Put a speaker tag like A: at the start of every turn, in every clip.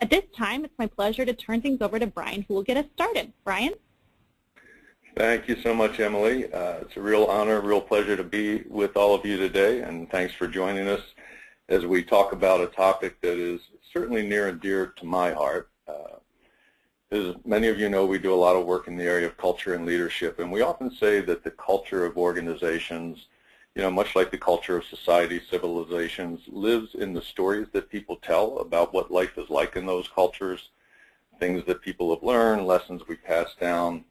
A: At this time, it's my pleasure to turn things over to Brian, who will get us started. Brian?
B: Thank you so much, Emily. It's a real honor, real pleasure to be with all of you today, and thanks for joining us as we talk about a topic that is certainly near and dear to my heart. As many of you know, we do a lot of work in the area of culture and leadership, and we often say that the culture of organizations, much like the culture of society, civilizations, lives in the stories that people tell about what life is like in those cultures, things that people have learned, lessons we pass down,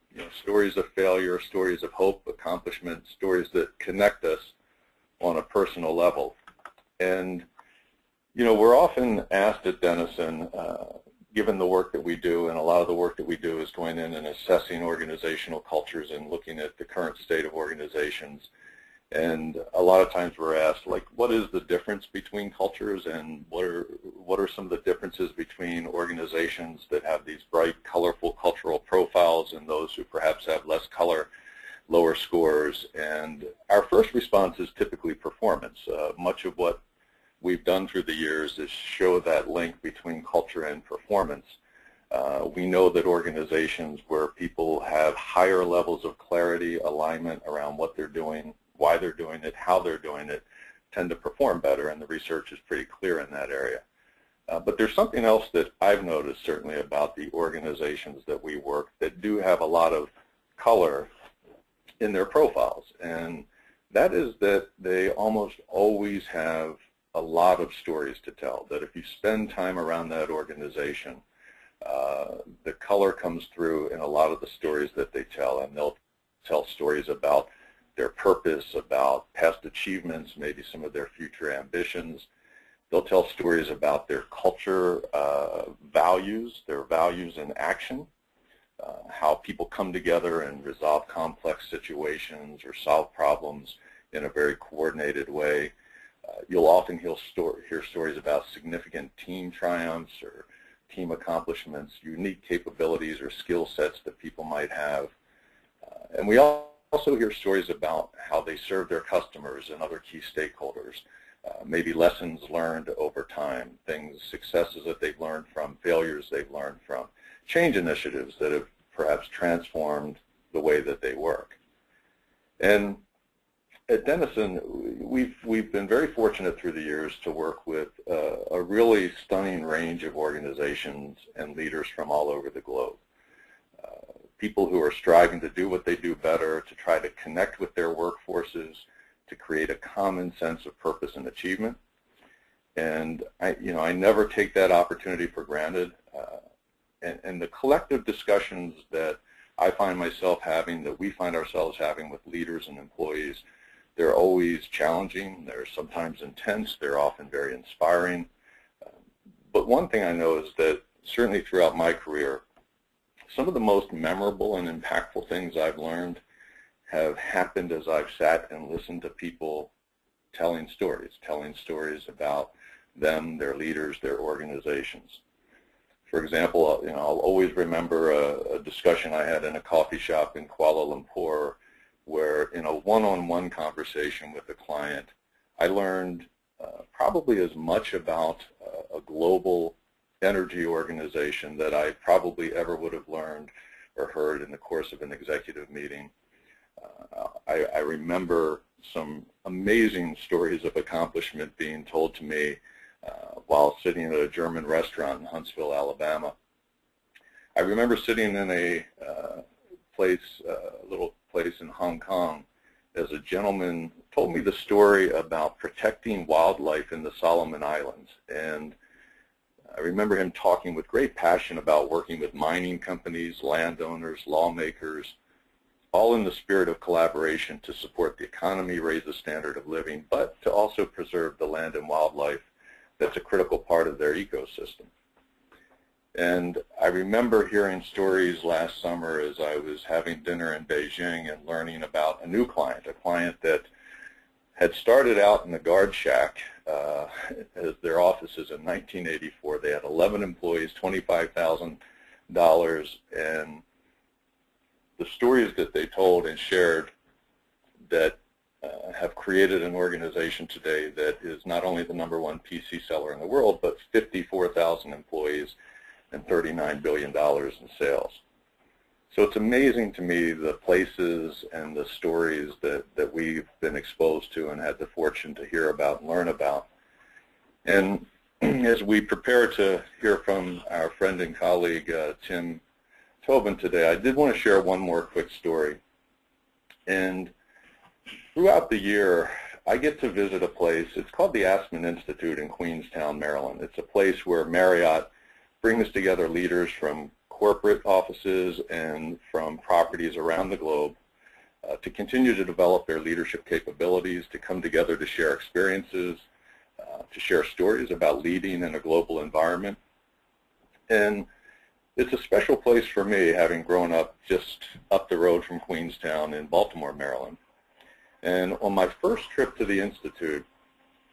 B: stories of failure, stories of hope, accomplishment, stories that connect us on a personal level. And, we're often asked at Denison, given the work that we do, and a lot of the work that we do is going in and assessing organizational cultures and looking at the current state of organizations. And a lot of times we're asked, like, what is the difference between cultures, and what are some of the differences between organizations that have these bright, colorful cultural profiles and those who perhaps have less color, lower scores? And our first response is typically performance. Much of what we've done through the years is show that link between culture and performance. We know that organizations where people have higher levels of clarity, alignment around what they're doing, why they're doing it, how they're doing it, tend to perform better, and the research is pretty clear in that area. But there's something else that I've noticed certainly about the organizations that we work that do have a lot of color in their profiles, and that is that they almost always have a lot of stories to tell, that if you spend time around that organization, the color comes through in a lot of the stories that they tell, and they'll tell stories about their purpose, about past achievements, maybe some of their future ambitions. They'll tell stories about their culture values, their values in action, how people come together and resolve complex situations or solve problems in a very coordinated way. You'll often hear stories about significant team triumphs or team accomplishments, unique capabilities or skill sets that people might have. And we also hear stories about how they serve their customers and other key stakeholders, maybe lessons learned over time, successes that they've learned from, failures they've learned from, change initiatives that have perhaps transformed the way that they work. And at Denison, we've been very fortunate through the years to work with a really stunning range of organizations and leaders from all over the globe. People who are striving to do what they do better, to try to connect with their workforces, to create a common sense of purpose and achievement. And I never take that opportunity for granted. And the collective discussions that I find myself having, that we find ourselves having with leaders and employees, they're always challenging, they're sometimes intense, they're often very inspiring. But one thing I know is that certainly throughout my career, some of the most memorable and impactful things I've learned have happened as I've sat and listened to people telling stories about them, their leaders, their organizations. For example, I'll always remember a discussion I had in a coffee shop in Kuala Lumpur where in a one-on-one conversation with a client, I learned probably as much about a global energy organization that I probably ever would have learned or heard in the course of an executive meeting. I remember some amazing stories of accomplishment being told to me while sitting at a German restaurant in Huntsville, Alabama. I remember sitting in a little place in Hong Kong as a gentleman told me the story about protecting wildlife in the Solomon Islands. And I remember him talking with great passion about working with mining companies, landowners, lawmakers, all in the spirit of collaboration to support the economy, raise the standard of living, but to also preserve the land and wildlife that's a critical part of their ecosystem. And I remember hearing stories last summer as I was having dinner in Beijing and learning about a new client, a client that had started out in the guard shack as their offices in 1984. They had 11 employees, $25,000, and the stories that they told and shared that have created an organization today that is not only the #1 PC seller in the world, but 54,000 employees and $39 billion in sales. So it's amazing to me the places and the stories that we've been exposed to and had the fortune to hear about and learn about. And as we prepare to hear from our friend and colleague Tim Tobin today, I did want to share one more quick story. And throughout the year, I get to visit a place. It's called the Aspen Institute in Queenstown, Maryland. It's a place where Marriott brings together leaders from corporate offices and from properties around the globe to continue to develop their leadership capabilities, to come together to share experiences, to share stories about leading in a global environment. And it's a special place for me, having grown up just up the road from Queenstown in Baltimore, Maryland. And on my first trip to the Institute,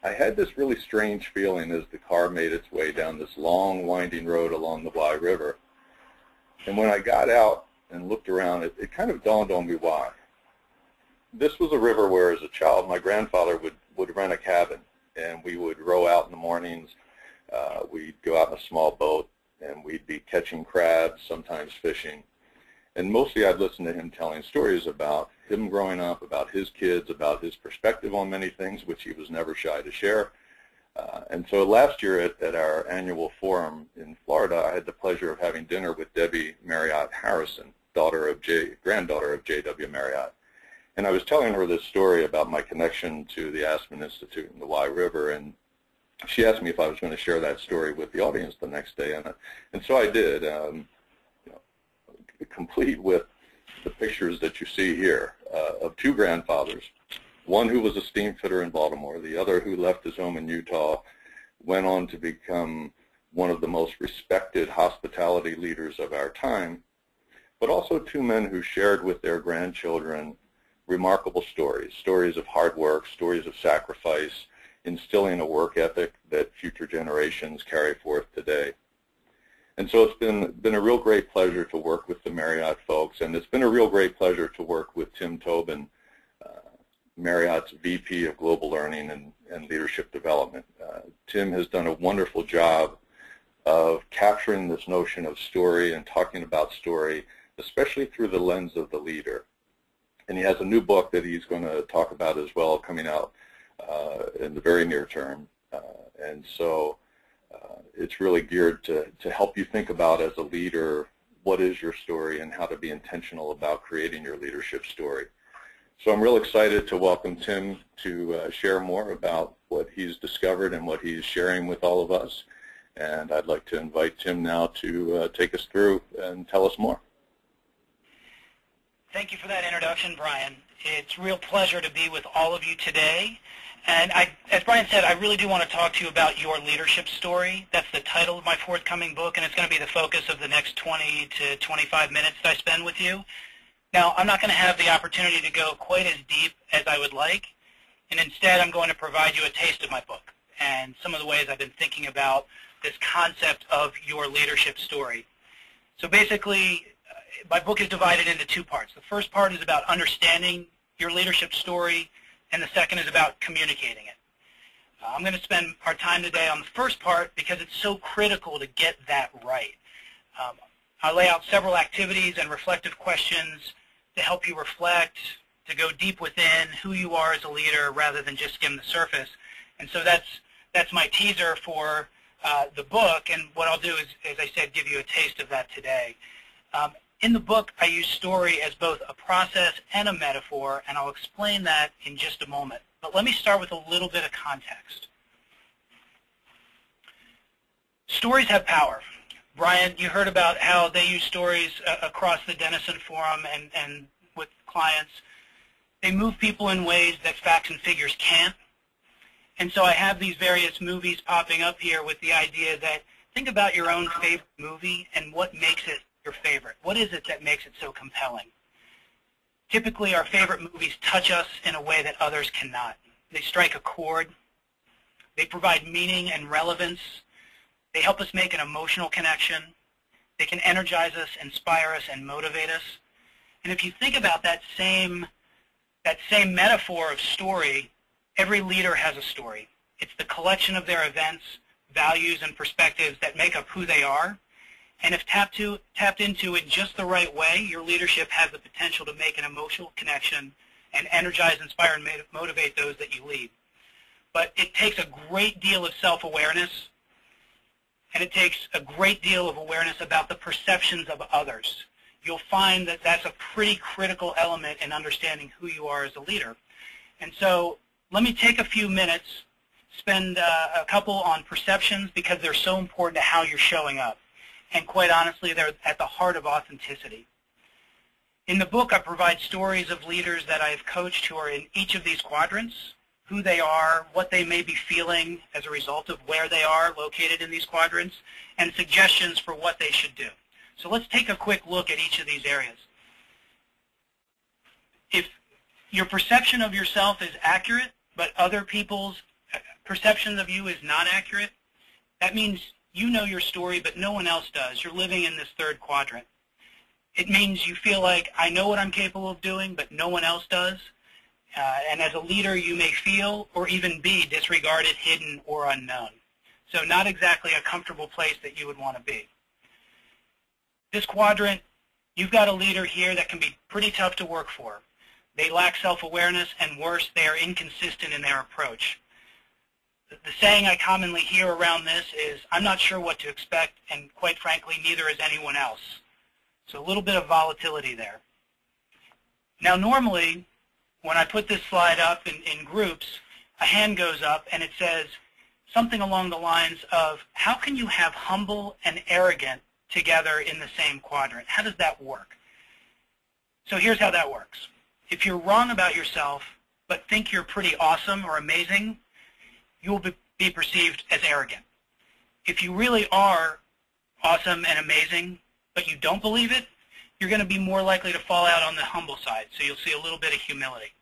B: I had this really strange feeling as the car made its way down this long, winding road along the Wye River. And when I got out and looked around, it kind of dawned on me why. This was a river where, as a child, my grandfather would rent a cabin, and we would row out in the mornings. We'd go out in a small boat, and we'd be catching crabs, sometimes fishing. And mostly I'd listen to him telling stories about him growing up, about his kids, about his perspective on many things, which he was never shy to share. And so last year at our annual forum in Florida, I had the pleasure of having dinner with Debbie Marriott Harrison, granddaughter of J.W. Marriott. And I was telling her this story about my connection to the Aspen Institute and the Wye River, and she asked me if I was going to share that story with the audience the next day, and so I did, complete with the pictures that you see here of two grandfathers, one who was a steam fitter in Baltimore, the other who left his home in Utah, went on to become one of the most respected hospitality leaders of our time, but also two men who shared with their grandchildren remarkable stories, stories of hard work, stories of sacrifice, instilling a work ethic that future generations carry forth today. And so it's been a real great pleasure to work with the Marriott folks, and it's been a real great pleasure to work with Tim Tobin, Marriott's VP of Global Learning and Leadership Development. Tim has done a wonderful job of capturing this notion of story and talking about story, especially through the lens of the leader. And he has a new book that he's going to talk about as well coming out in the very near term. And so it's really geared to help you think about, as a leader, what is your story and how to be intentional about creating your leadership story. So I'm real excited to welcome Tim to share more about what he's discovered and what he's sharing with all of us. And I'd like to invite Tim now to take us through and tell us more.
C: Thank you for that introduction, Brian. It's a real pleasure to be with all of you today. And as Brian said, I really do want to talk to you about your leadership story. That's the title of my forthcoming book, and it's going to be the focus of the next 20 to 25 minutes that I spend with you. Now, I'm not going to have the opportunity to go quite as deep as I would like, and instead I'm going to provide you a taste of my book and some of the ways I've been thinking about this concept of your leadership story. So basically, my book is divided into two parts. The first part is about understanding your leadership story, and the second is about communicating it. I'm going to spend our time today on the first part because it's so critical to get that right. I'll lay out several activities and reflective questions to help you reflect, to go deep within who you are as a leader rather than just skim the surface. And so that's my teaser for the book, and what I'll do is, as I said, give you a taste of that today. In the book, I use story as both a process and a metaphor, and I'll explain that in just a moment. But let me start with a little bit of context. Stories have power. Brian, you heard about how they use stories across the Denison Forum and with clients. They move people in ways that facts and figures can't. And so I have these various movies popping up here with the idea that think about your own favorite movie and what makes it your favorite. What is it that makes it so compelling? Typically, our favorite movies touch us in a way that others cannot. They strike a chord. They provide meaning and relevance. They help us make an emotional connection. They can energize us, inspire us, and motivate us. And if you think about that same metaphor of story, every leader has a story. It's the collection of their events, values, and perspectives that make up who they are. And if tapped into in just the right way, your leadership has the potential to make an emotional connection and energize, inspire, and motivate those that you lead. But it takes a great deal of self-awareness, and it takes a great deal of awareness about the perceptions of others. You'll find that that's a pretty critical element in understanding who you are as a leader. And so let me take a few minutes, spend a couple on perceptions, because they're so important to how you're showing up. And quite honestly, they're at the heart of authenticity. In the book, I provide stories of leaders that I've coached who are in each of these quadrants, who they are, what they may be feeling as a result of where they are located in these quadrants, and suggestions for what they should do. So let's take a quick look at each of these areas. If your perception of yourself is accurate, but other people's perception of you is not accurate, that means you know your story, but no one else does. You're living in this third quadrant. It means you feel like, I know what I'm capable of doing, but no one else does. And as a leader, you may feel or even be disregarded, hidden, or unknown. So not exactly a comfortable place that you would want to be. This quadrant, you've got a leader here that can be pretty tough to work for. They lack self-awareness, and worse, they are inconsistent in their approach. The saying I commonly hear around this is, I'm not sure what to expect, and quite frankly, neither is anyone else. So a little bit of volatility there. Now normally, when I put this slide up in groups, a hand goes up and it says something along the lines of, how can you have humble and arrogant together in the same quadrant? How does that work? So here's how that works. If you're wrong about yourself, but think you're pretty awesome or amazing, you will be perceived as arrogant. If you really are awesome and amazing, but you don't believe it, you're going to be more likely to fall out on the humble side. So you'll see a little bit of humility.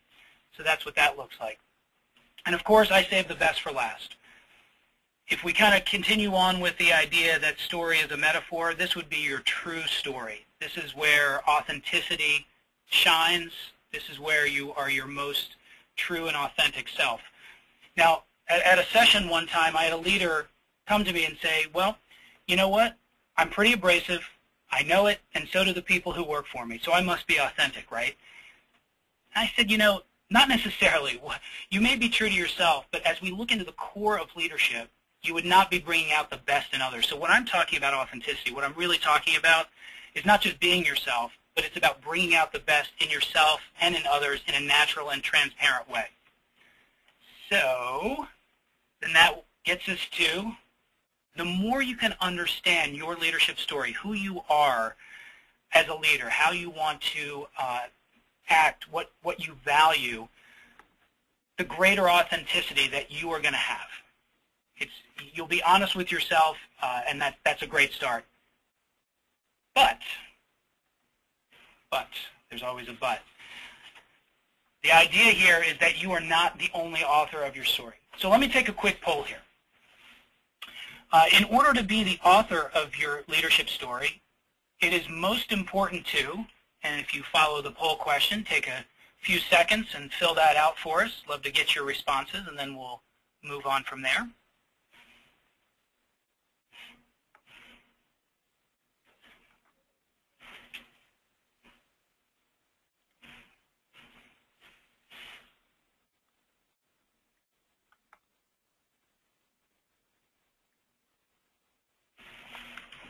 C: So that's what that looks like. And of course, I save the best for last. If we kind of continue on with the idea that story is a metaphor, this would be your true story. This is where authenticity shines. This is where you are your most true and authentic self. Now, at a session one time, I had a leader come to me and say, well, you know what? I'm pretty abrasive. I know it, and so do the people who work for me, so I must be authentic, right? And I said, you know, not necessarily. You may be true to yourself, but as we look into the core of leadership, you would not be bringing out the best in others. So when I'm talking about authenticity, what I'm really talking about is not just being yourself, but it's about bringing out the best in yourself and in others in a natural and transparent way. So then that gets us to, the more you can understand your leadership story, who you are as a leader, how you want to act, what you value, the greater authenticity that you are going to have. You'll be honest with yourself, and that's a great start. But, there's always a but. The idea here is that you are not the only author of your story. So let me take a quick poll here. In order to be the author of your leadership story, it is most important to, and if you follow the poll question, take a few seconds and fill that out for us. Love to get your responses, and then we'll move on from there.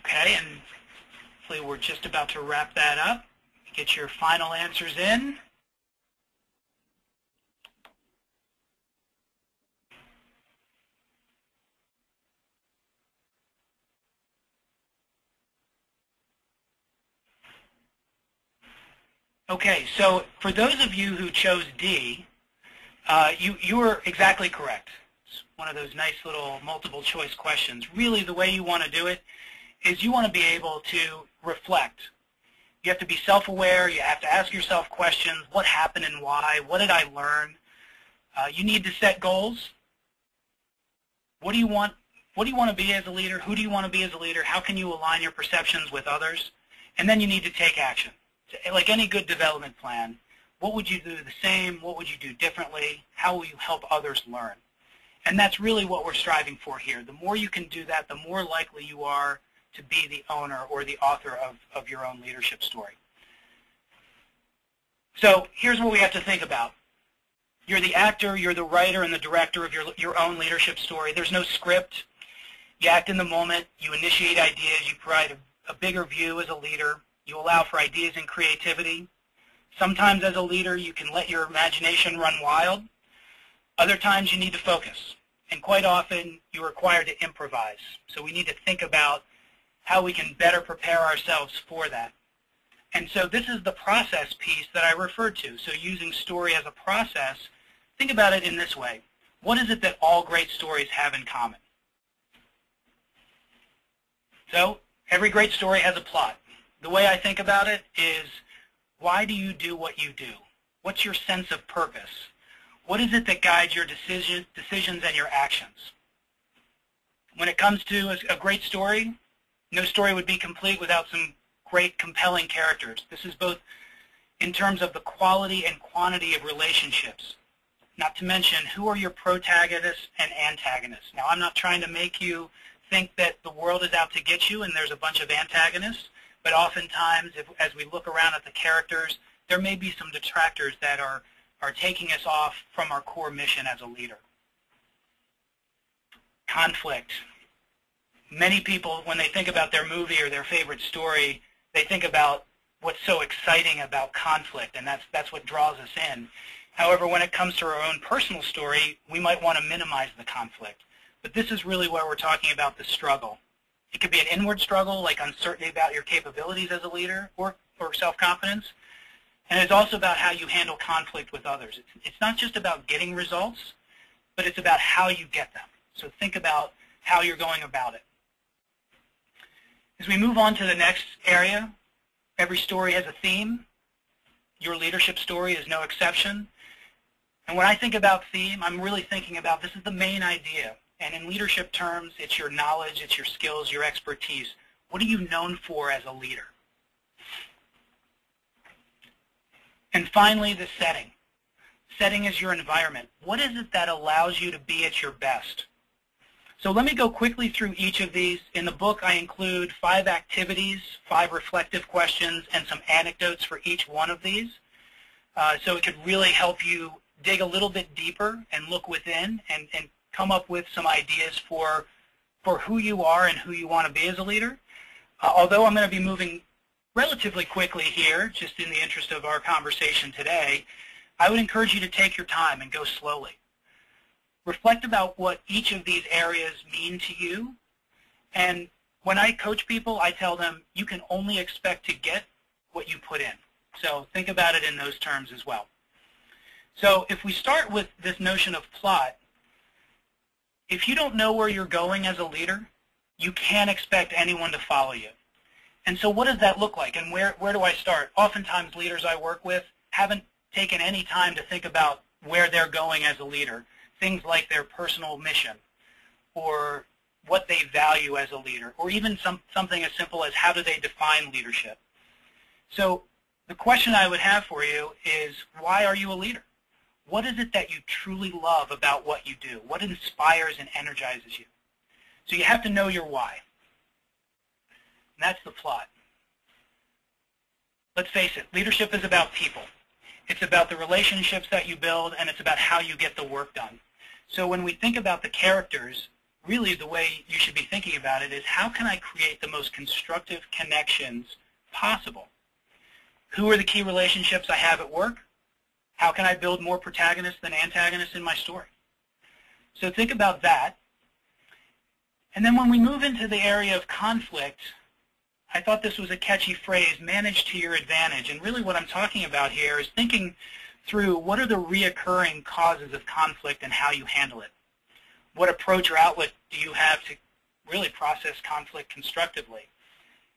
C: Okay, and hopefully we're just about to wrap that up. Get your final answers in. Okay, so for those of you who chose D, you were exactly correct. It's one of those nice little multiple choice questions. Really, the way you want to do it is you want to be able to reflect. You have to be self-aware. You have to ask yourself questions. What happened and why? What did I learn? You need to set goals. What do you want? What do you want to be as a leader? Who do you want to be as a leader? How can you align your perceptions with others? And then you need to take action. Like any good development plan, what would you do the same? What would you do differently? How will you help others learn? And that's really what we're striving for here. The more you can do that, the more likely you are to be the owner or the author of your own leadership story. So here's what we have to think about. You're the actor, you're the writer, and the director of your own leadership story. There's no script. You act in the moment. You initiate ideas. You provide a bigger view as a leader. You allow for ideas and creativity. Sometimes as a leader, you can let your imagination run wild. Other times you need to focus. And quite often, you're required to improvise. So we need to think about how we can better prepare ourselves for that. And so this is the process piece that I referred to. So using story as a process, think about it in this way. What is it that all great stories have in common? So every great story has a plot. The way I think about it is, why do you do what you do? What's your sense of purpose? What is it that guides your decisions and your actions? When it comes to a great story, no story would be complete without some great, compelling characters. This is both in terms of the quality and quantity of relationships, not to mention who are your protagonists and antagonists. Now, I'm not trying to make you think that the world is out to get you and there's a bunch of antagonists, but oftentimes, as we look around at the characters, there may be some detractors that are taking us off from our core mission as a leader. Conflict. Many people, when they think about their movie or their favorite story, they think about what's so exciting about conflict, and that's what draws us in. However, when it comes to our own personal story, we might want to minimize the conflict. But this is really where we're talking about the struggle. It could be an inward struggle, like uncertainty about your capabilities as a leader, or self-confidence. And it's also about how you handle conflict with others. It's not just about getting results, but it's about how you get them. So think about how you're going about it. As we move on to the next area, every story has a theme. Your leadership story is no exception. And when I think about theme, I'm really thinking about this is the main idea. And in leadership terms, it's your knowledge, it's your skills, your expertise. What are you known for as a leader? And finally, the setting. Setting is your environment. What is it that allows you to be at your best? So let me go quickly through each of these. In the book, I include 5 activities, 5 reflective questions, and some anecdotes for each one of these. So it could really help you dig a little bit deeper and look within and come up with some ideas for who you are and who you want to be as a leader. Although I'm going to be moving relatively quickly here, just in the interest of our conversation today, I would encourage you to take your time and go slowly. Reflect about what each of these areas mean to you. And when I coach people, I tell them you can only expect to get what you put in. So think about it in those terms as well. So if we start with this notion of plot, if you don't know where you're going as a leader, you can't expect anyone to follow you. And so what does that look like, and where do I start? Oftentimes leaders I work with haven't taken any time to think about where they're going as a leader, things like their personal mission or what they value as a leader, or even something as simple as how do they define leadership. So the question I would have for you is, why are you a leader? What is it that you truly love about what you do? What inspires and energizes you? So you have to know your why. And that's the plot. Let's face it, leadership is about people. It's about the relationships that you build, and it's about how you get the work done. So when we think about the characters, really the way you should be thinking about it is, how can I create the most constructive connections possible? Who are the key relationships I have at work? How can I build more protagonists than antagonists in my story? So think about that. And then when we move into the area of conflict, I thought this was a catchy phrase, manage to your advantage. And really what I'm talking about here is thinking through what are the reoccurring causes of conflict and how you handle it. What approach or outlet do you have to really process conflict constructively?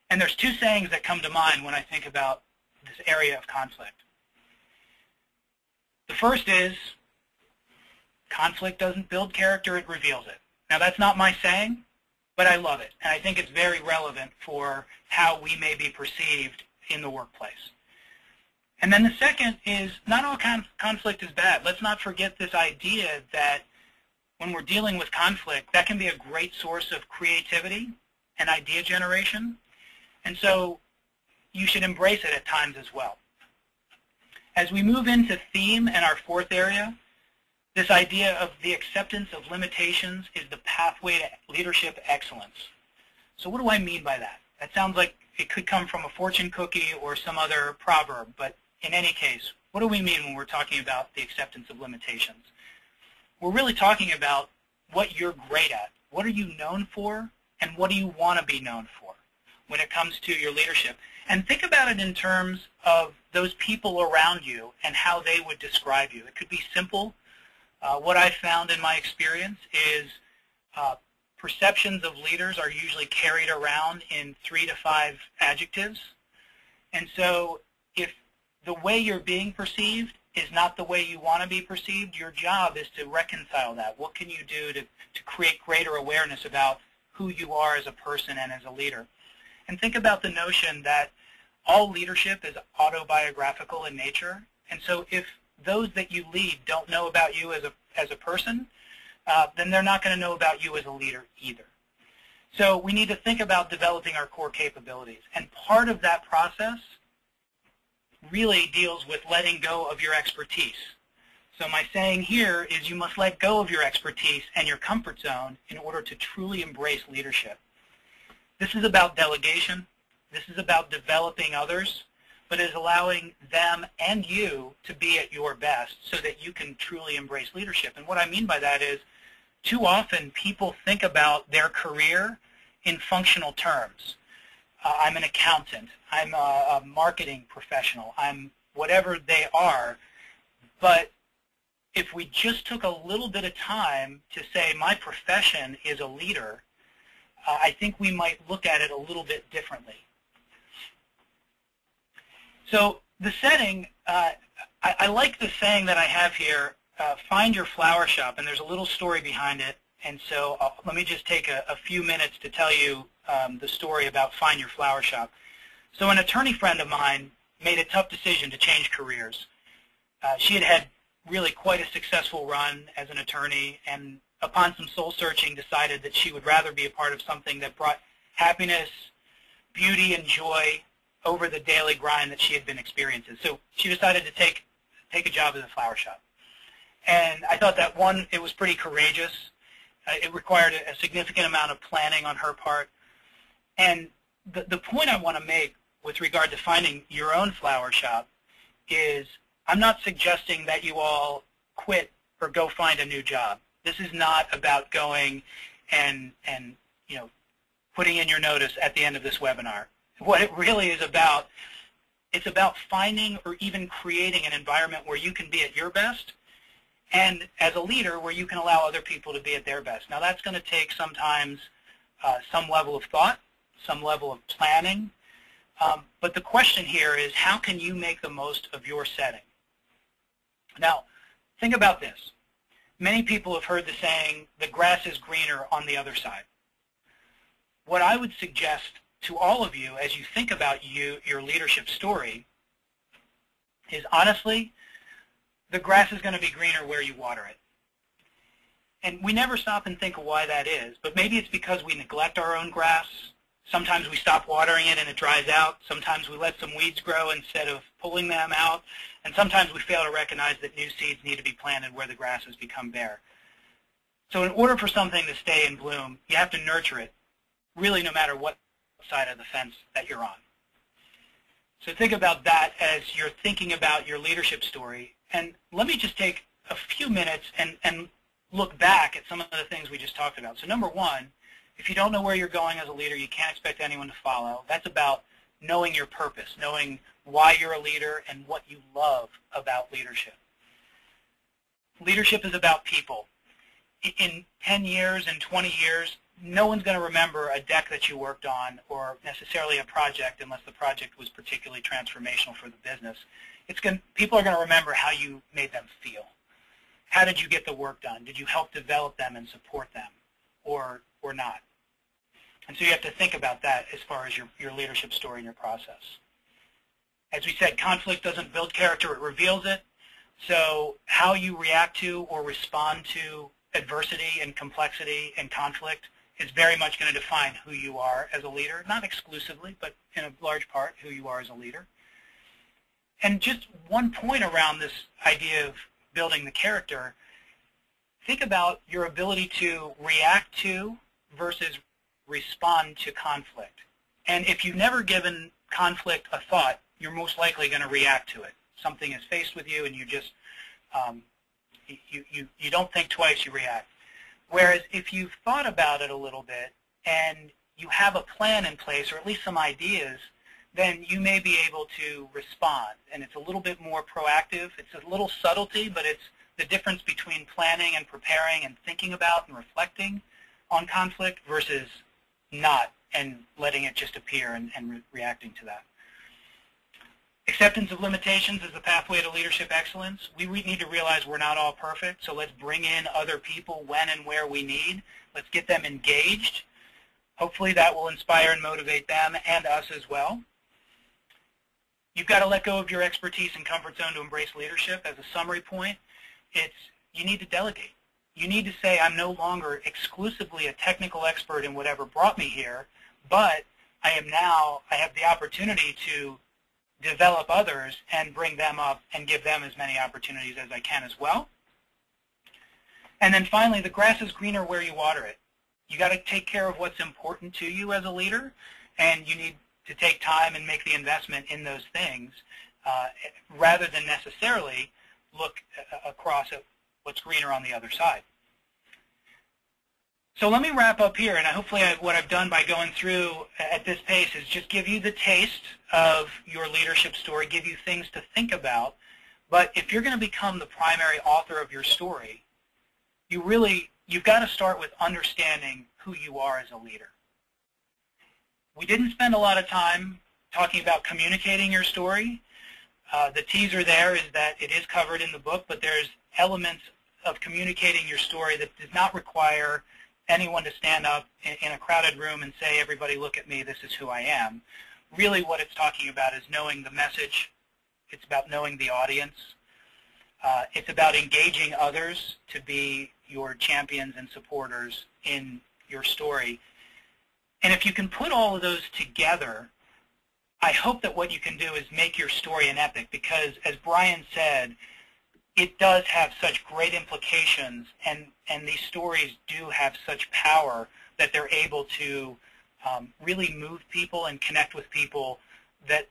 C: And there's 2 sayings that come to mind when I think about this area of conflict. The first is, conflict doesn't build character, it reveals it. Now that's not my saying, but I love it, and I think it's very relevant for how we may be perceived in the workplace. And then the second is, not all conflict is bad. Let's not forget this idea that when we're dealing with conflict, that can be a great source of creativity and idea generation. And so you should embrace it at times as well. As we move into theme and our fourth area, this idea of the acceptance of limitations is the pathway to leadership excellence. So what do I mean by that? That sounds like it could come from a fortune cookie or some other proverb, but in any case, what do we mean when we're talking about the acceptance of limitations? We're really talking about what you're great at. What are you known for, and what do you want to be known for when it comes to your leadership? And think about it in terms of those people around you and how they would describe you. It could be simple. What I've found in my experience is perceptions of leaders are usually carried around in 3 to 5 adjectives. And so if the way you're being perceived is not the way you want to be perceived, your job is to reconcile that. What can you do to create greater awareness about who you are as a person and as a leader? And think about the notion that all leadership is autobiographical in nature. And so if those that you lead don't know about you as a person, then they're not going to know about you as a leader either. So we need to think about developing our core capabilities. And part of that process really deals with letting go of your expertise. So my saying here is you must let go of your expertise and your comfort zone in order to truly embrace leadership. This is about delegation. This is about developing others, but is allowing them and you to be at your best so that you can truly embrace leadership. And what I mean by that is too often people think about their career in functional terms. I'm an accountant. I'm a marketing professional. I'm whatever they are. But if we just took a little bit of time to say my profession is a leader, I think we might look at it a little bit differently. So the setting, I like the saying that I have here, find your flower shop, and there's a little story behind it. And so let me just take a few minutes to tell you the story about Find Your Flower Shop. So an attorney friend of mine made a tough decision to change careers. She had had really quite a successful run as an attorney, and upon some soul searching decided that she would rather be a part of something that brought happiness, beauty, and joy over the daily grind that she had been experiencing. So she decided to take a job at a flower shop. And I thought that, one, it was pretty courageous. It required a significant amount of planning on her part. And the point I want to make with regard to finding your own flower shop is I'm not suggesting that you all quit or go find a new job. This is not about going and putting in your notice at the end of this webinar. What it really is about, it's about finding or even creating an environment where you can be at your best, and as a leader where you can allow other people to be at their best. Now that's going to take sometimes some level of thought, some level of planning, but the question here is how can you make the most of your setting? Now think about this. Many people have heard the saying, the grass is greener on the other side. What I would suggest to all of you as you think about your leadership story is honestly, the grass is going to be greener where you water it. And we never stop and think of why that is, but maybe it's because we neglect our own grass. Sometimes we stop watering it and it dries out. Sometimes we let some weeds grow instead of pulling them out. And sometimes we fail to recognize that new seeds need to be planted where the grass has become bare. So in order for something to stay in bloom, you have to nurture it, really no matter what side of the fence that you're on. So think about that as you're thinking about your leadership story. And let me just take a few minutes and look back at some of the things we just talked about. So number one, if you don't know where you're going as a leader, you can't expect anyone to follow. That's about knowing your purpose, knowing why you're a leader and what you love about leadership. Leadership is about people. In 10 years and 20 years, no one's going to remember a deck that you worked on or necessarily a project unless the project was particularly transformational for the business. People are going to remember how you made them feel. How did you get the work done? Did you help develop them and support them or not? And so you have to think about that as far as your leadership story and your process. As we said, conflict doesn't build character, it reveals it. So how you react to or respond to adversity and complexity and conflict is very much going to define who you are as a leader, not exclusively, but in a large part who you are as a leader. And just one point around this idea of building the character, think about your ability to react to versus respond to conflict. And if you've never given conflict a thought, you're most likely going to react to it. Something is faced with you and you just, you don't think twice, you react. Whereas if you've thought about it a little bit and you have a plan in place, or at least some ideas, then you may be able to respond. And it's a little bit more proactive. It's a little subtlety, but it's the difference between planning and preparing and thinking about and reflecting on conflict versus not and letting it just appear and reacting to that. Acceptance of limitations is the pathway to leadership excellence. We need to realize we're not all perfect, so let's bring in other people when and where we need. Let's get them engaged. Hopefully that will inspire and motivate them and us as well. You've got to let go of your expertise and comfort zone to embrace leadership. As a summary point, you need to delegate. You need to say, I'm no longer exclusively a technical expert in whatever brought me here, but I have the opportunity to develop others and bring them up and give them as many opportunities as I can as well. And then finally, the grass is greener where you water it. You got to take care of what's important to you as a leader, and you need to take time and make the investment in those things rather than necessarily look across at what's greener on the other side. So let me wrap up here, and hopefully what I've done by going through at this pace is just give you the taste of your leadership story, give you things to think about. But if you're going to become the primary author of your story, you've got to start with understanding who you are as a leader. We didn't spend a lot of time talking about communicating your story. The teaser there is that it is covered in the book, but there's elements of communicating your story that does not require anyone to stand up in a crowded room and say, everybody look at me, this is who I am. Really what it's talking about is knowing the message. It's about knowing the audience. It's about engaging others to be your champions and supporters in your story. And if you can put all of those together, I hope that what you can do is make your story an epic, because as Brian said, it does have such great implications, and these stories do have such power that they're able to really move people and connect with people that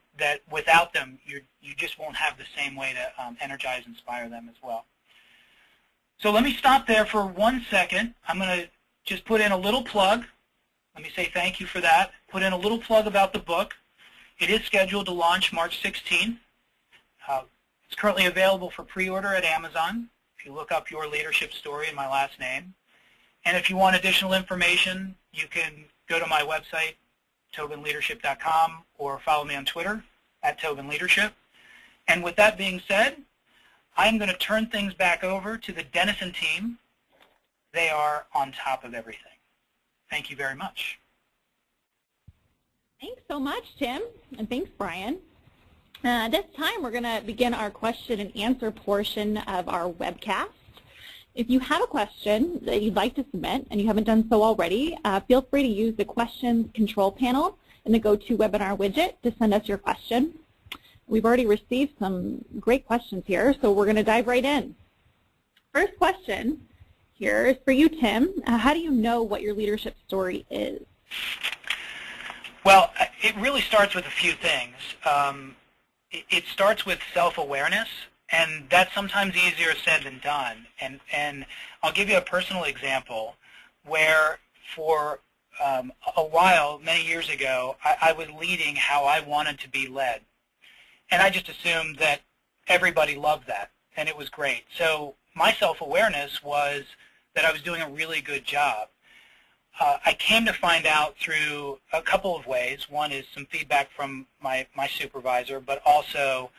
C: without them, you just won't have the same way to energize and inspire them as well. So let me stop there for 1 second. I'm going to just put in a little plug. Let me say thank you for that. Put in a little plug about the book. It is scheduled to launch March 16th. It's currently available for pre-order at Amazon. If you look up Your Leadership Story and my last name. And if you want additional information, you can go to my website, tobinleadership.com, or follow me on Twitter @TobinLeadership. And with that being said, I'm going to turn things back over to the Denison team. They are on top of everything. Thank you very much.
A: Thanks so much, Tim, and thanks, Brian. At this time, we're going to begin our question and answer portion of our webcast. If you have a question that you'd like to submit and you haven't done so already, feel free to use the questions control panel in the GoToWebinar widget to send us your question. We've already received some great questions here, so we're going to dive right in. First question here is for you, Tim. How do you know what your leadership story is?
C: Well, it really starts with a few things. It starts with self-awareness, and that's sometimes easier said than done. And I'll give you a personal example where for a while, many years ago, I was leading how I wanted to be led. And I just assumed that everybody loved that, and it was great. So my self-awareness was that I was doing a really good job. I came to find out through a couple of ways. One is some feedback from my supervisor, but also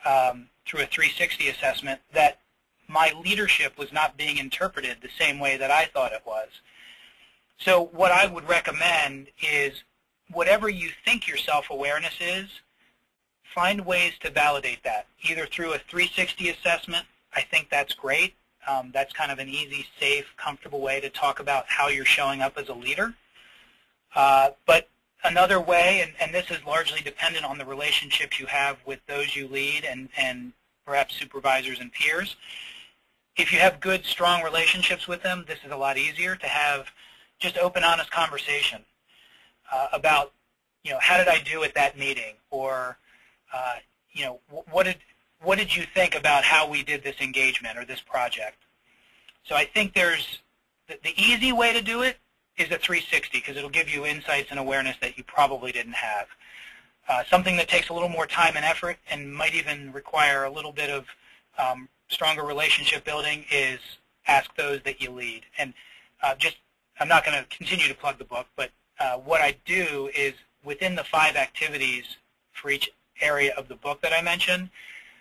C: through a 360 assessment that my leadership was not being interpreted the same way that I thought it was. So what I would recommend is whatever you think your self-awareness is, find ways to validate that, either through a 360 assessment. I think that's great. That's kind of an easy, safe, comfortable way to talk about how you're showing up as a leader. But another way, and this is largely dependent on the relationships you have with those you lead and perhaps supervisors and peers. If you have good, strong relationships with them, this is a lot easier to have just open, honest conversation about, how did I do at that meeting, or, what did you think about how we did this engagement or this project? So I think there's the easy way to do it is a 360, because it'll give you insights and awareness that you probably didn't have. Something that takes a little more time and effort and might even require a little bit of stronger relationship building is ask those that you lead. And I'm not going to continue to plug the book, but what I do is within the 5 activities for each area of the book that I mentioned,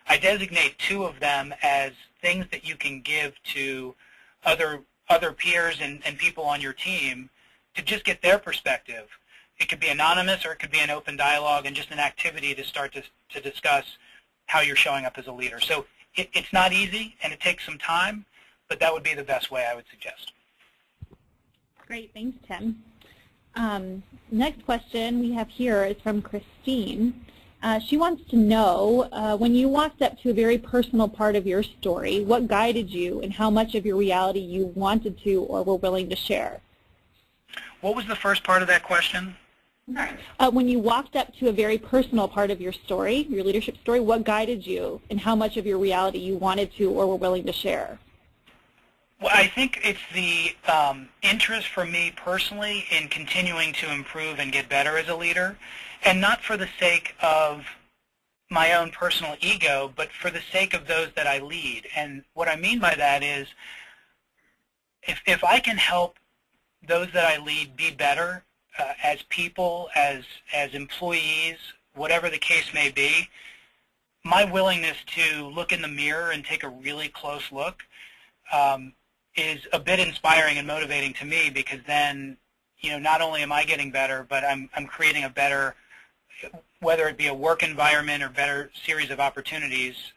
C: I designate 2 of them as things that you can give to other peers and people on your team to just get their perspective. It could be anonymous, or it could be an open dialogue and just an activity to start to discuss how you're showing up as a leader. So it's not easy, and it takes some time, but that would be the best way I would suggest.
A: Great, thanks, Tim. Next question we have here is from Christine. She wants to know, when you walked up to a very personal part of your story, what guided you and how much of your reality you wanted to or were willing to share?
C: What was the first part of that question?
A: When you walked up to a very personal part of your story, your leadership story, what guided you and how much of your reality you wanted to or were willing to share?
C: Well, I think it's the interest for me personally in continuing to improve and get better as a leader, and not for the sake of my own personal ego, but for the sake of those that I lead. And what I mean by that is if I can help those that I lead be better as people, as employees, whatever the case may be, my willingness to look in the mirror and take a really close look is a bit inspiring and motivating to me, because then, not only am I getting better, but I'm creating a better, whether it be a work environment or better series of opportunities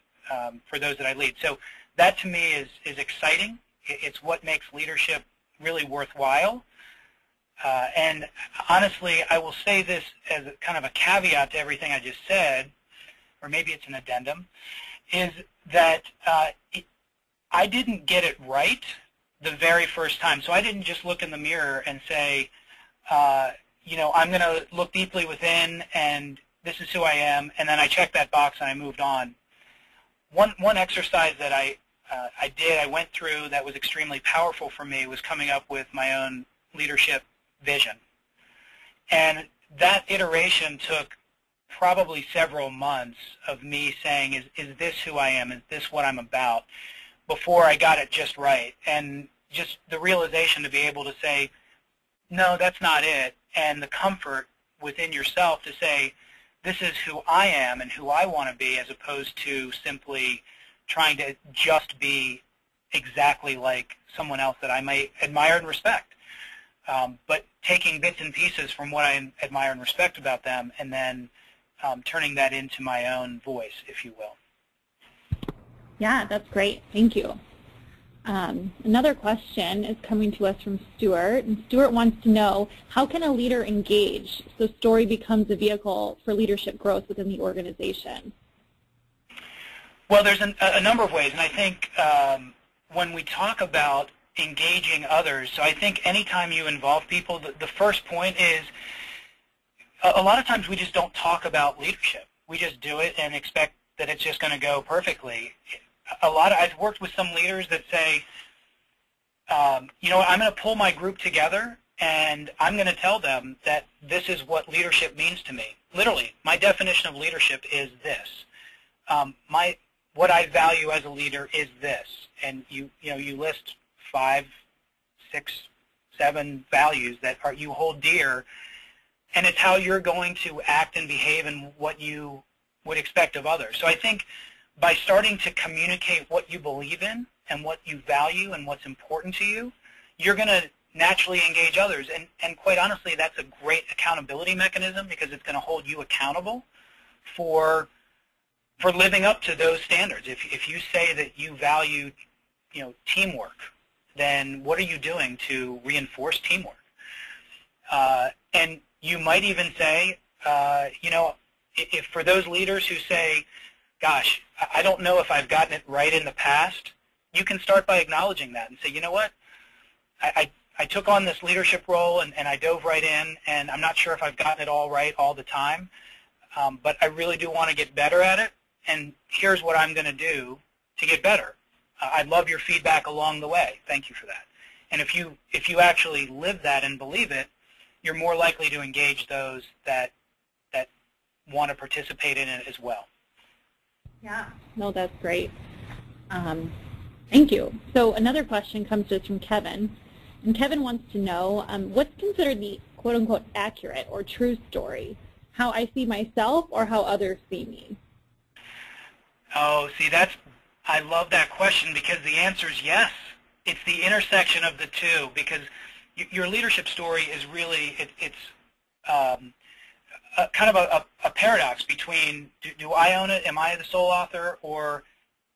C: for those that I lead. So that to me is exciting. It's what makes leadership really worthwhile. And honestly, I will say this as a kind of a caveat to everything I just said, or maybe it's an addendum, is that I didn't get it right the very first time. So I didn't just look in the mirror and say, I'm going to look deeply within and this is who I am, and then I checked that box and I moved on. One exercise that I went through that was extremely powerful for me was coming up with my own leadership vision. And that iteration took probably several months of me saying, is this who I am? Is this what I'm about? Before I got it just right. And just the realization to be able to say, no, that's not it. And the comfort within yourself to say, this is who I am and who I want to be, as opposed to simply trying to just be exactly like someone else that I may admire and respect. But taking bits and pieces from what I admire and respect about them and then turning that into my own voice, if you will.
A: Yeah, that's great. Thank you. Another question is coming to us from Stuart, and Stuart wants to know, how can a leader engage so story becomes a vehicle for leadership growth within the organization?
C: Well, there's a number of ways, and I think when we talk about engaging others, so I think anytime you involve people, the first point is a lot of times we just don't talk about leadership. We just do it and expect that it's just going to go perfectly. I've worked with some leaders that say, I'm going to pull my group together and I'm going to tell them that this is what leadership means to me. Literally, my definition of leadership is this. What I value as a leader is this, and you list 5, 6, 7 values that you hold dear, and it's how you're going to act and behave and what you would expect of others. So I think by starting to communicate what you believe in and what you value and what's important to you, you're going to naturally engage others. And quite honestly, that's a great accountability mechanism, because it's going to hold you accountable for living up to those standards. If you say that you value teamwork, then what are you doing to reinforce teamwork? And you might even say, if for those leaders who say, gosh, I don't know if I've gotten it right in the past, you can start by acknowledging that and say, you know what, I took on this leadership role and I dove right in, and I'm not sure if I've gotten it all right all the time, but I really do want to get better at it, and here's what I'm going to do to get better. I'd love your feedback along the way. Thank you for that. And if you actually live that and believe it, you're more likely to engage those that want to participate in it as well.
A: Yeah, no, that's great. Thank you. So another question comes to us from Kevin. And Kevin wants to know, what's considered the quote-unquote accurate or true story? How I see myself or how others see me?
C: Oh, see, I love that question because the answer is yes. It's the intersection of the two, because your leadership story is really, kind of a paradox between, do I own it, am I the sole author, or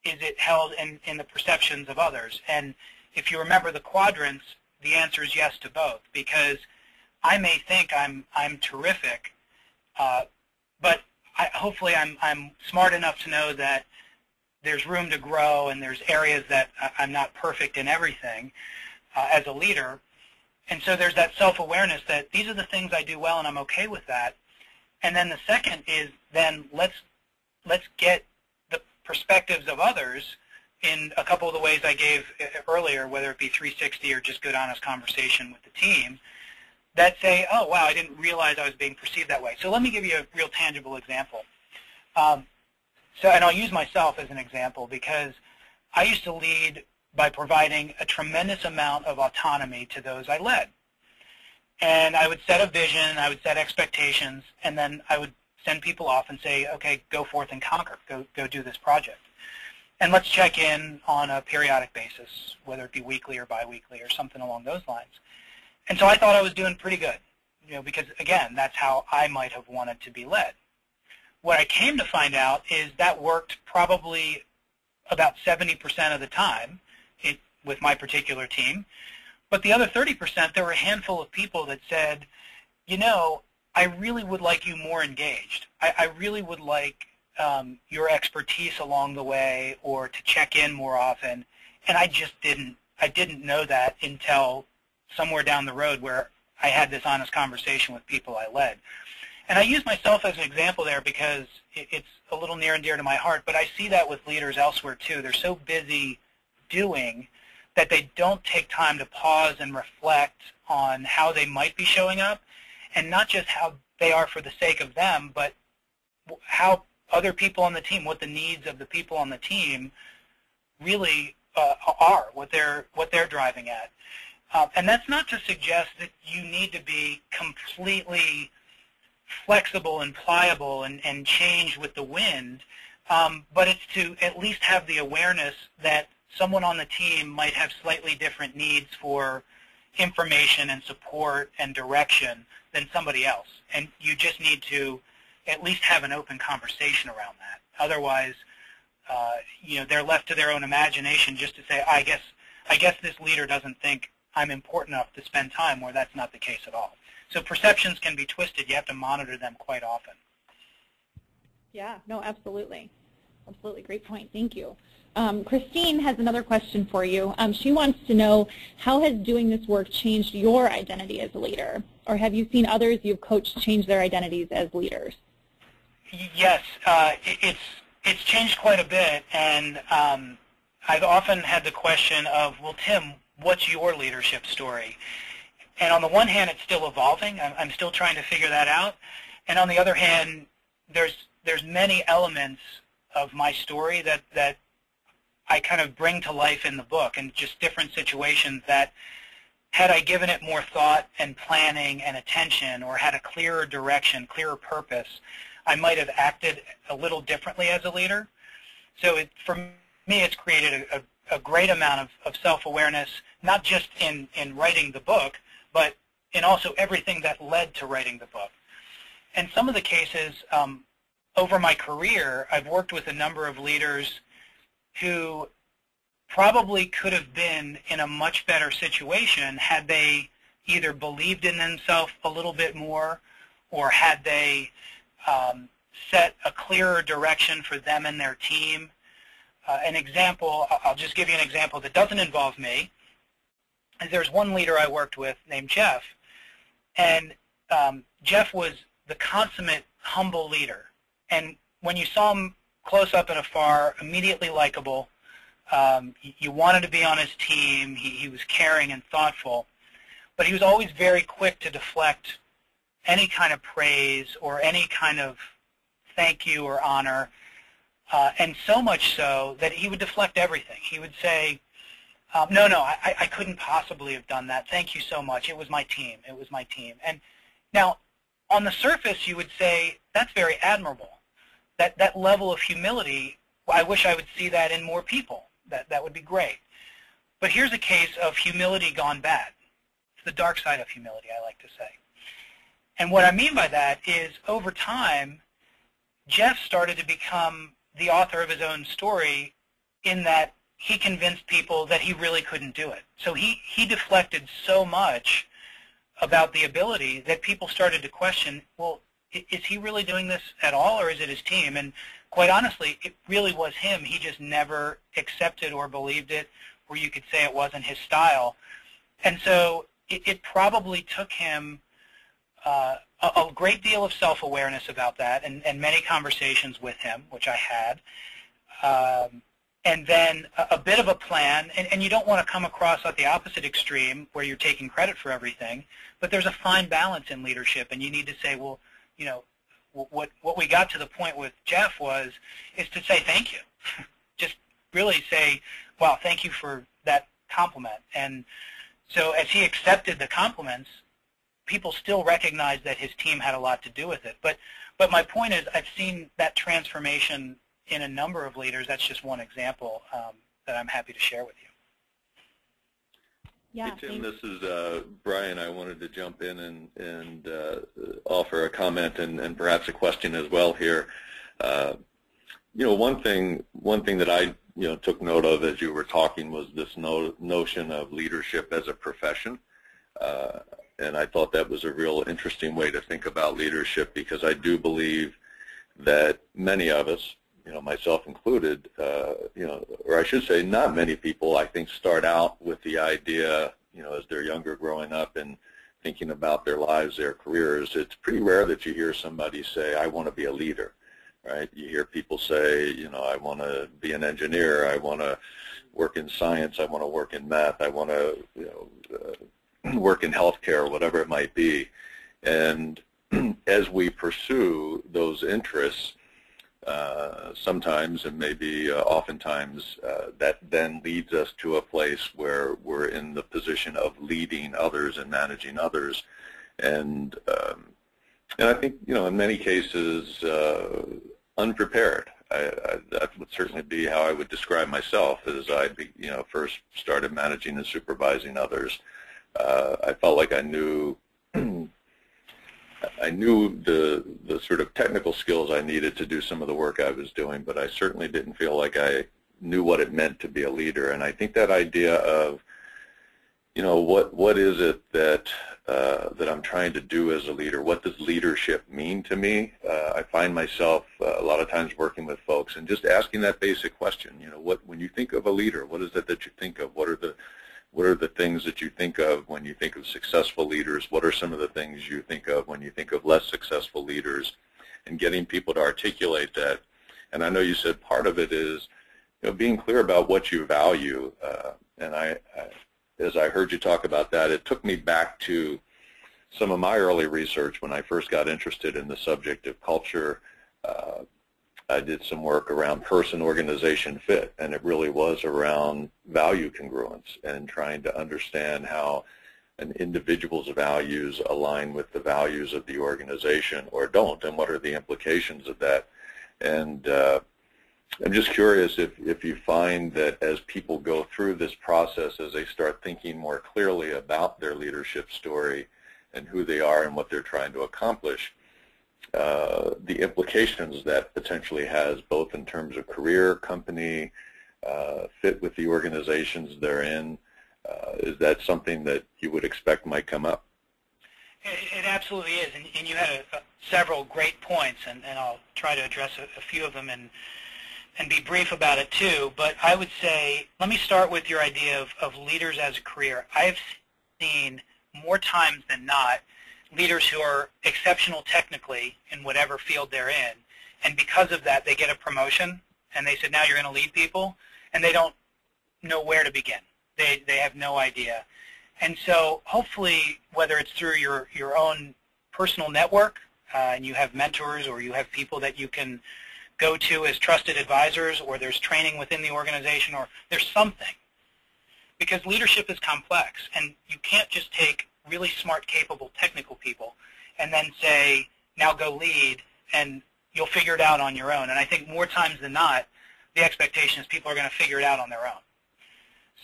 C: is it held in the perceptions of others? And if you remember the quadrants, the answer is yes to both, because I may think I'm terrific, but hopefully I'm smart enough to know that there's room to grow and there's areas that I'm not perfect in everything as a leader. And so there's that self-awareness that these are the things I do well and I'm okay with that. And then the second is then let's get the perspectives of others in a couple of the ways I gave earlier, whether it be 360 or just good, honest conversation with the team, that say, oh, wow, I didn't realize I was being perceived that way. So let me give you a real tangible example. And I'll use myself as an example, because I used to lead by providing a tremendous amount of autonomy to those I led. And I would set a vision, I would set expectations, and then I would send people off and say, okay, go forth and conquer, go do this project. And let's check in on a periodic basis, whether it be weekly or biweekly or something along those lines. And so I thought I was doing pretty good, because, again, that's how I might have wanted to be led. What I came to find out is that worked probably about 70% of the time with my particular team. But the other 30%, there were a handful of people that said, I really would like you more engaged. I really would like your expertise along the way, or to check in more often. And I didn't know that until somewhere down the road where I had this honest conversation with people I led. And I use myself as an example there because it's a little near and dear to my heart, but I see that with leaders elsewhere too. They're so busy doing that they don't take time to pause and reflect on how they might be showing up, and not just how they are for the sake of them, but how other people on the team, what the needs of the people on the team really are, what they're driving at. And that's not to suggest that you need to be completely flexible and pliable and change with the wind, but it's to at least have the awareness that someone on the team might have slightly different needs for information and support and direction than somebody else. And you just need to at least have an open conversation around that. Otherwise, they're left to their own imagination just to say, I guess this leader doesn't think I'm important enough to spend time, where that's not the case at all. So perceptions can be twisted. You have to monitor them quite often.
A: Yeah, no, absolutely. Absolutely. Great point. Thank you. Christine has another question for you. She wants to know, how has doing this work changed your identity as a leader? Or have you seen others you've coached change their identities as leaders?
C: Yes, it's changed quite a bit. And I've often had the question of, well, Tim, what's your leadership story? And on the one hand, it's still evolving. I'm still trying to figure that out. And on the other hand, there's many elements of my story that I kind of bring to life in the book, and just different situations that, had I given it more thought and planning and attention, or had a clearer direction, clearer purpose, I might have acted a little differently as a leader. So for me, it's created a great amount of self-awareness, not just in writing the book, but in also everything that led to writing the book. And some of the cases, over my career, I've worked with a number of leaders who probably could have been in a much better situation had they either believed in themselves a little bit more, or had they set a clearer direction for them and their team. An example, I'll just give you an example that doesn't involve me. There's one leader I worked with named Jeff, and Jeff was the consummate humble leader. And when you saw him close up and afar, immediately likable. You wanted to be on his team. He was caring and thoughtful, but he was always very quick to deflect any kind of praise or any kind of thank you or honor, and so much so that he would deflect everything. He would say, no, I couldn't possibly have done that. Thank you so much. It was my team. It was my team. And now, on the surface, you would say, that's very admirable. That level of humility, I wish I would see that in more people. That would be great. But here's a case of humility gone bad. It's the dark side of humility, I like to say. And what I mean by that is, over time, Jeff started to become the author of his own story, in that he convinced people that he really couldn't do it. So he deflected so much about the ability that people started to question, well, is he really doing this at all, or is it his team? And quite honestly, it really was him. He just never accepted or believed it, or you could say it wasn't his style. And so it probably took him a great deal of self-awareness about that, and many conversations with him, which I had, and then a bit of a plan. And you don't want to come across at the opposite extreme where you're taking credit for everything, but there's a fine balance in leadership, and you need to say, well, you know, what we got to the point with Jeff is to say thank you. Just really say, wow, thank you for that compliment. And so as he accepted the compliments, people still recognized that his team had a lot to do with it. But my point is, I've seen that transformation in a number of leaders. That's just one example that I'm happy to share with you.
A: Yeah,
B: hey, Tim, this is Brian. I wanted to jump in and offer a comment and perhaps a question as well here. You know, one thing that I took note of as you were talking was this notion of leadership as a profession, and I thought that was a real interesting way to think about leadership, because I do believe that many of us, myself included, or I should say not many people, I think, start out with the idea, as they're younger growing up and thinking about their lives, their careers. It's pretty rare that you hear somebody say, I want to be a leader, right? You hear people say, I want to be an engineer, I want to work in science, I want to work in math, I want to, work in healthcare, whatever it might be. And as we pursue those interests, sometimes, and maybe oftentimes, that then leads us to a place where we're in the position of leading others and managing others. And I think, in many cases, unprepared. That would certainly be how I would describe myself as I first started managing and supervising others. I felt like I knew the sort of technical skills I needed to do some of the work I was doing, but I certainly didn't feel like I knew what it meant to be a leader. And I think that idea of, what is it that I'm trying to do as a leader? What does leadership mean to me? I find myself a lot of times working with folks and just asking that basic question. When you think of a leader, what is it that you think of? What are the things that you think of when you think of successful leaders? What are some of the things you think of when you think of less successful leaders? And getting people to articulate that. And I know you said part of it is being clear about what you value. And as I heard you talk about that, it took me back to some of my early research when I first got interested in the subject of culture. I did some work around person-organization fit, and it really was around value congruence and trying to understand how an individual's values align with the values of the organization or don't, and what are the implications of that. And I'm just curious if you find that as people go through this process, as they start thinking more clearly about their leadership story and who they are and what they're trying to accomplish, the implications that potentially has both in terms of career, company, fit with the organizations they're in? Is that something that you would expect might come up?
C: It absolutely is, and you had several great points, and I'll try to address a few of them and be brief about it too. But I would say, let me start with your idea of leaders as a career. I've seen more times than not leaders who are exceptional technically in whatever field they're in, and because of that they get a promotion, and they said, now you're going to lead people, and they don't know where to begin. They have no idea. And so hopefully, whether it's through your own personal network, and you have mentors or you have people that you can go to as trusted advisors, or there's training within the organization, or there's something. Because leadership is complex, and you can't just take really smart, capable, technical people and then say, now go lead, and you'll figure it out on your own. And I think more times than not, the expectation is people are going to figure it out on their own.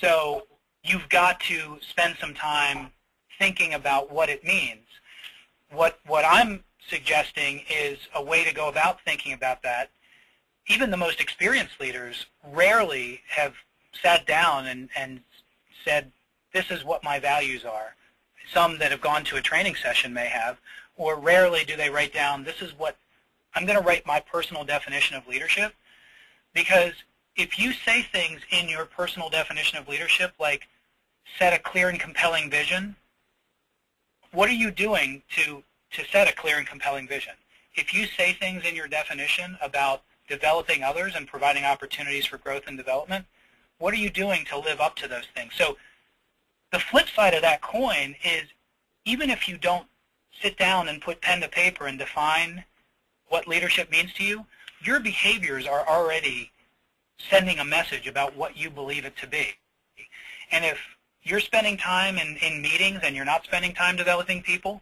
C: So you've got to spend some time thinking about what it means. What I'm suggesting is a way to go about thinking about that. Even the most experienced leaders rarely have sat down and said, this is what my values are. Some that have gone to a training session may have, or rarely do they write down, this is what, I'm going to write my personal definition of leadership. Because if you say things in your personal definition of leadership, like set a clear and compelling vision, what are you doing to set a clear and compelling vision? If you say things in your definition about developing others and providing opportunities for growth and development, what are you doing to live up to those things? So the flip side of that coin is, even if you don't sit down and put pen to paper and define what leadership means to you, your behaviors are already sending a message about what you believe it to be. And if you're spending time in meetings and you're not spending time developing people,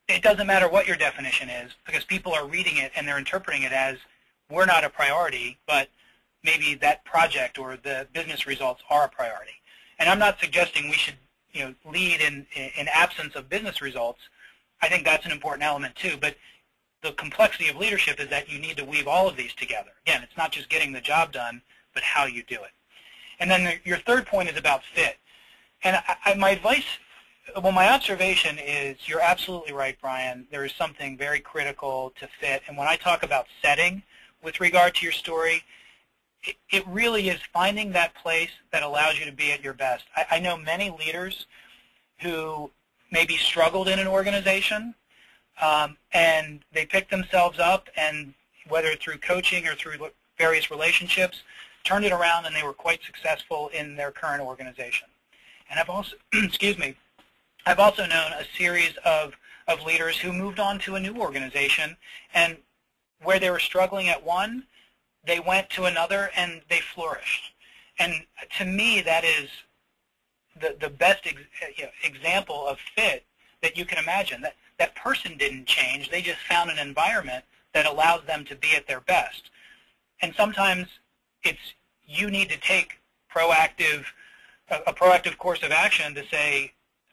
C: it doesn't matter what your definition is, because people are reading it and they're interpreting it as, we're not a priority, but maybe that project or the business results are a priority. And I'm not suggesting we should, lead in absence of business results. I think that's an important element too. But the complexity of leadership is that you need to weave all of these together. Again, it's not just getting the job done, but how you do it. And then your third point is about fit. And my advice, well, my observation is, you're absolutely right, Brian. There is something very critical to fit. And when I talk about setting with regard to your story, it really is finding that place that allows you to be at your best. I know many leaders who maybe struggled in an organization, and they picked themselves up, and whether through coaching or through various relationships, turned it around, and they were quite successful in their current organization. And I've also, excuse me, I've also known a series of leaders who moved on to a new organization, and where they were struggling at one, they went to another and they flourished. And to me, that is the best example of fit that you can imagine. That person didn't change. They just found an environment that allows them to be at their best. And sometimes you need to take a proactive course of action to say,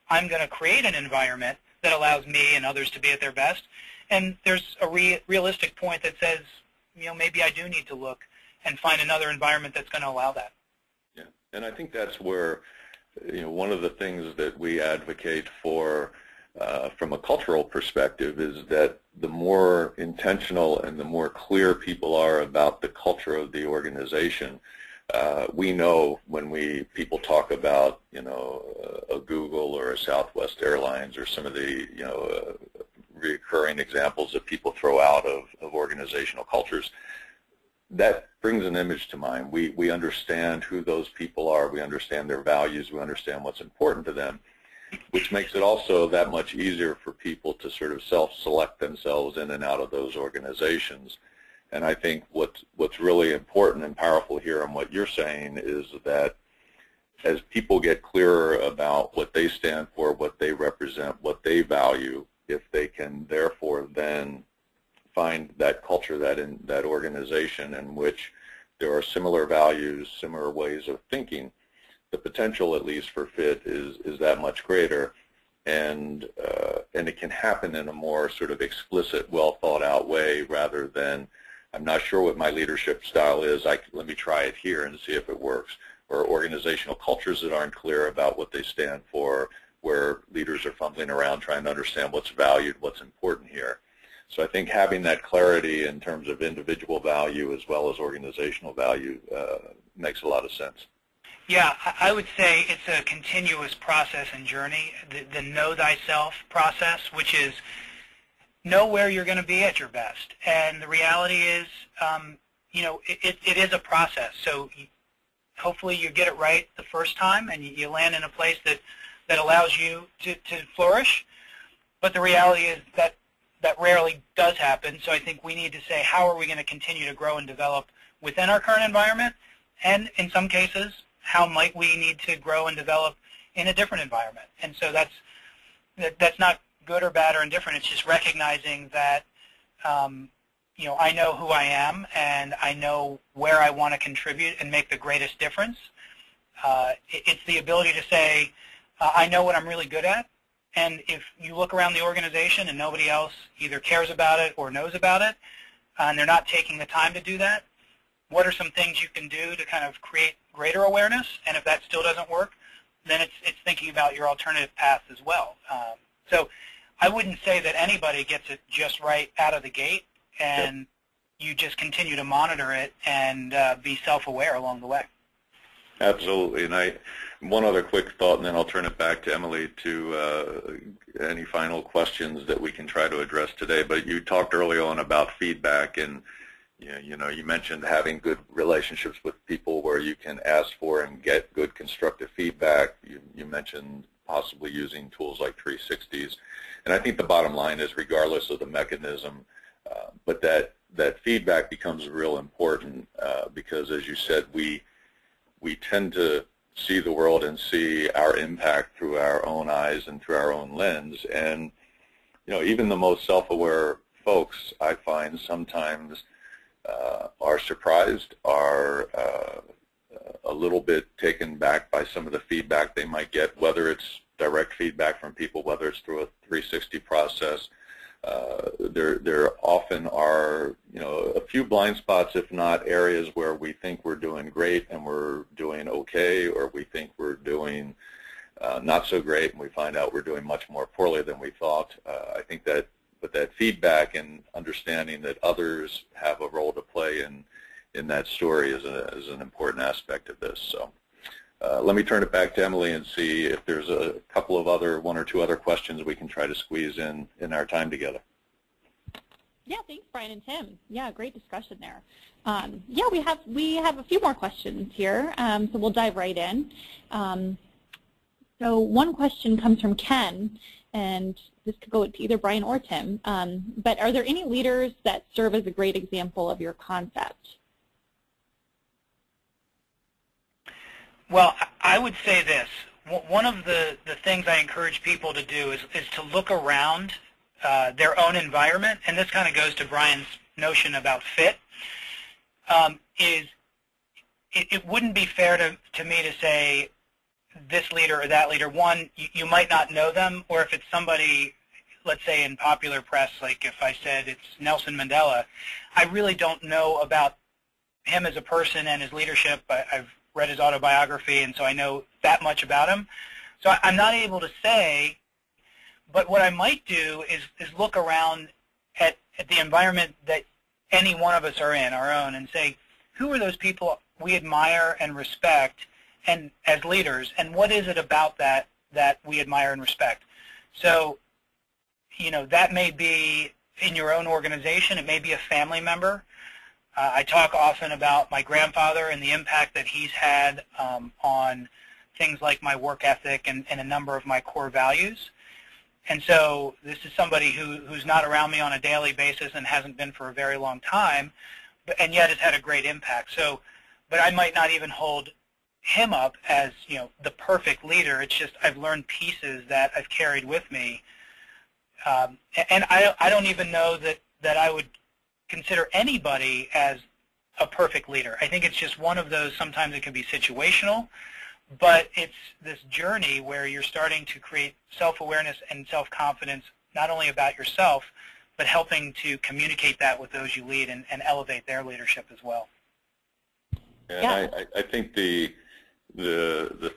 C: I'm going to create an environment that allows me and others to be at their best. And there's a realistic point that says, maybe I do need to look and find another environment that's going to allow that.
B: Yeah, and I think that's where, one of the things that we advocate for from a cultural perspective is that the more intentional and the more clear people are about the culture of the organization, we know when people talk about, a Google or a Southwest Airlines or some of the, recurring examples that people throw out of organizational cultures, that brings an image to mind. We understand who those people are. We understand their values. We understand what's important to them, which makes it also that much easier for people to sort of self-select themselves in and out of those organizations. And I think what's really important and powerful here on what you're saying is that as people get clearer about what they stand for, what they represent, what they value, if they can therefore then find that culture, that organization in which there are similar values, similar ways of thinking, the potential at least for fit is that much greater, and it can happen in a more sort of explicit, well thought out way rather than I'm not sure what my leadership style is. Let me try it here and see if it works. Or organizational cultures that aren't clear about what they stand for, where leaders are fumbling around trying to understand what's valued, what's important here. So I think having that clarity in terms of individual value as well as organizational value makes a lot of sense.
C: Yeah, I would say it's a continuous process and journey, the know thyself process, which is know where you're going to be at your best. And the reality is, it is a process. So hopefully you get it right the first time and you land in a place that allows you to flourish. But the reality is that rarely does happen. So I think we need to say, how are we going to continue to grow and develop within our current environment? And in some cases, how might we need to grow and develop in a different environment? And so that's not good or bad or indifferent. It's just recognizing that, I know who I am and I know where I want to contribute and make the greatest difference. It's the ability to say, I know what I'm really good at. And if you look around the organization and nobody else either cares about it or knows about it, and they're not taking the time to do that, what are some things you can do to kind of create greater awareness? And if that still doesn't work, then it's thinking about your alternative paths as well. So I wouldn't say that anybody gets it just right out of the gate, and you just continue to monitor it and be self-aware along the way.
B: Absolutely. And one other quick thought, and then I'll turn it back to Emily to any final questions that we can try to address today. But you talked early on about feedback, and you mentioned having good relationships with people where you can ask for and get good constructive feedback. You mentioned possibly using tools like 360s. And I think the bottom line is, regardless of the mechanism, but that feedback becomes real important because, as you said, we tend to see the world and see our impact through our own eyes and through our own lens. And even the most self-aware folks, I find, sometimes are surprised, are a little bit taken back by some of the feedback they might get, whether it's direct feedback from people, whether it's through a 360 process. There often are, a few blind spots, if not areas where we think we're doing great and we're doing okay, or we think we're doing not so great and we find out we're doing much more poorly than we thought. I think that feedback and understanding that others have a role to play in that story is an important aspect of this. So let me turn it back to Emily and see if there's a couple of one or two other questions we can try to squeeze in our time together.
A: Yeah, thanks, Brian and Tim. Yeah, great discussion there. Yeah, we have a few more questions here, so we'll dive right in. So one question comes from Ken, and this could go to either Brian or Tim, but are there any leaders that serve as a great example of your concept?
C: Well, I would say this. One of the things I encourage people to do is to look around their own environment, and this kind of goes to Brian's notion about fit, it wouldn't be fair to me to say this leader or that leader. One, you might not know them, or if it's somebody, let's say in popular press, like if I said it's Nelson Mandela, I really don't know about him as a person and his leadership. I've read his autobiography, and so I know that much about him. So I'm not able to say, but what I might do is look around at the environment that any one of us are in, our own, and say, who are those people we admire and respect and as leaders, and what is it about that we admire and respect? So, that may be in your own organization. It may be a family member. I talk often about my grandfather and the impact that he's had on things like my work ethic and a number of my core values. And so this is somebody who's not around me on a daily basis and hasn't been for a very long time, and yet has had a great impact. So, but I might not even hold him up as, the perfect leader. It's just I've learned pieces that I've carried with me. And I don't even know that I would consider anybody as a perfect leader. I think it's just one of those, sometimes it can be situational, but it's this journey where you're starting to create self-awareness and self-confidence, not only about yourself, but helping to communicate that with those you lead and elevate their leadership as well.
B: And I think the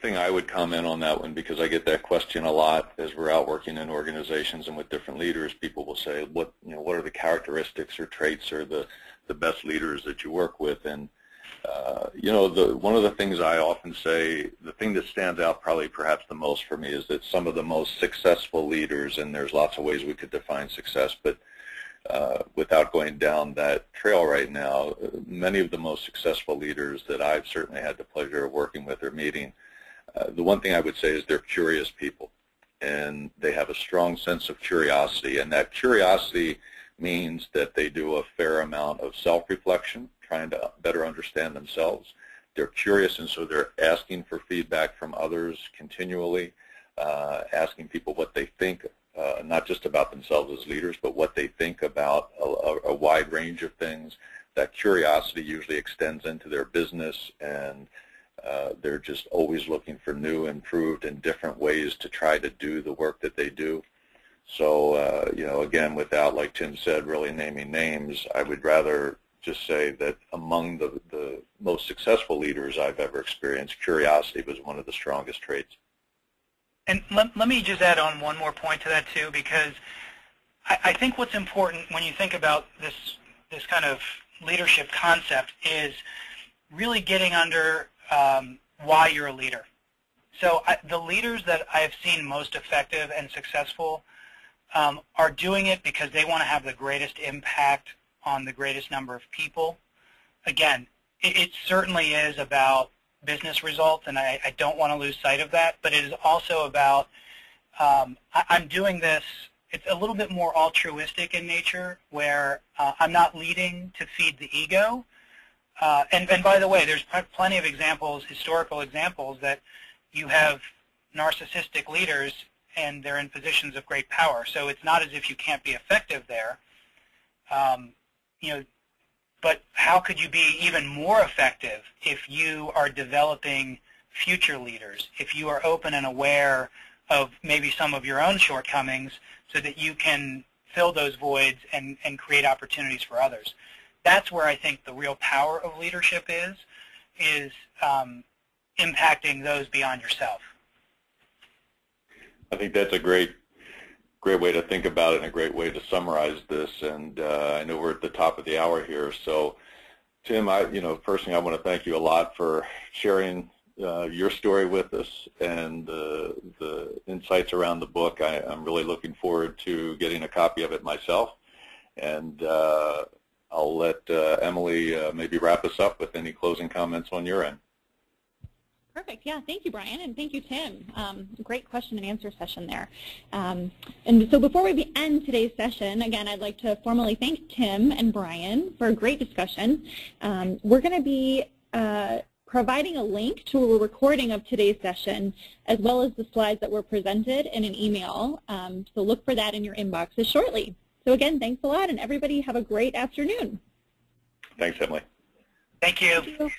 B: thing I would comment on that one, because I get that question a lot as we're out working in organizations and with different leaders, people will say, what are the characteristics or traits or the best leaders that you work with? And one of the things I often say, the thing that stands out probably perhaps the most for me is that some of the most successful leaders, and there's lots of ways we could define success, but without going down that trail right now, many of the most successful leaders that I've certainly had the pleasure of working with or meeting, the one thing I would say is they're curious people, and they have a strong sense of curiosity, and that curiosity means that they do a fair amount of self-reflection, trying to better understand themselves. They're curious, and so they're asking for feedback from others continually, asking people what they think, not just about themselves as leaders, but what they think about a wide range of things. That curiosity usually extends into their business, and they're just always looking for new, improved, and different ways to try to do the work that they do. So, again, without, like Tim said, really naming names, I would rather just say that among the most successful leaders I've ever experienced, curiosity was one of the strongest traits.
C: And let me just add on one more point to that, too, because I think what's important when you think about this kind of leadership concept is really getting under why you're a leader. So the leaders that I've seen most effective and successful are doing it because they want to have the greatest impact on the greatest number of people. Again, it certainly is about business results, and I don't want to lose sight of that, but it is also about I'm doing this, it's a little bit more altruistic in nature, where I'm not leading to feed the ego. And by the way, there's plenty of examples, historical examples, that you have narcissistic leaders and they're in positions of great power. So it's not as if you can't be effective there. But how could you be even more effective if you are developing future leaders, if you are open and aware of maybe some of your own shortcomings so that you can fill those voids and create opportunities for others? That's where I think the real power of leadership is impacting those beyond yourself.
B: I think that's a great way to think about it and a great way to summarize this. And I know we're at the top of the hour here. So, Tim, first thing I want to thank you a lot for sharing your story with us and the insights around the book. I'm really looking forward to getting a copy of it myself. And I'll let Emily maybe wrap us up with any closing comments on your end.
A: Perfect. Yeah, thank you, Brian, and thank you, Tim. Great question and answer session there. And so before we end today's session, again, I'd like to formally thank Tim and Brian for a great discussion. We're going to be providing a link to a recording of today's session, as well as the slides that were presented in an email. So look for that in your inboxes shortly. So again, thanks a lot, and everybody have a great afternoon.
B: Thanks, Emily.
C: Thank you.
A: Thank you.